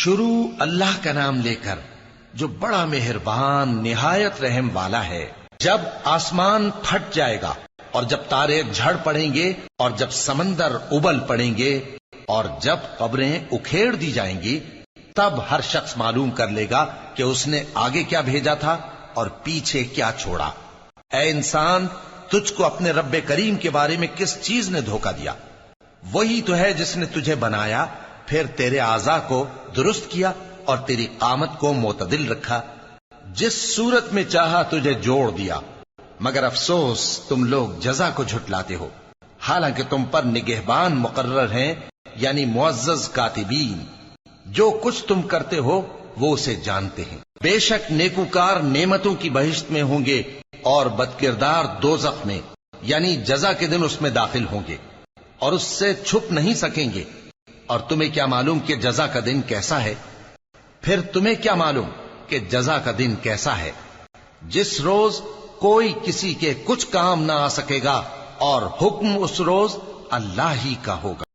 شروع اللہ کا نام لے کر جو بڑا مہربان نہایت رحم والا ہے۔ جب آسمان پھٹ جائے گا اور جب تارے جھڑ پڑیں گے اور جب سمندر ابل پڑیں گے اور جب قبریں اکھیڑ دی جائیں گی، تب ہر شخص معلوم کر لے گا کہ اس نے آگے کیا بھیجا تھا اور پیچھے کیا چھوڑا۔ اے انسان، تجھ کو اپنے رب کریم کے بارے میں کس چیز نے دھوکہ دیا؟ وہی تو ہے جس نے تجھے بنایا، پھر تیرے اعضاء کو درست کیا اور تیری قامت کو معتدل رکھا، جس صورت میں چاہا تجھے جوڑ دیا۔ مگر افسوس تم لوگ جزا کو جھٹلاتے ہو، حالانکہ تم پر نگہبان مقرر ہیں، یعنی معزز کاتبین۔ جو کچھ تم کرتے ہو وہ اسے جانتے ہیں۔ بے شک نیکوکار نعمتوں کی بہشت میں ہوں گے اور بدکردار دوزخ میں، یعنی جزا کے دن اس میں داخل ہوں گے اور اس سے چھپ نہیں سکیں گے۔ اور تمہیں کیا معلوم کہ جزا کا دن کیسا ہے؟ پھر تمہیں کیا معلوم کہ جزا کا دن کیسا ہے؟ جس روز کوئی کسی کے کچھ کام نہ آ سکے گا اور حکم اس روز اللہ ہی کا ہوگا۔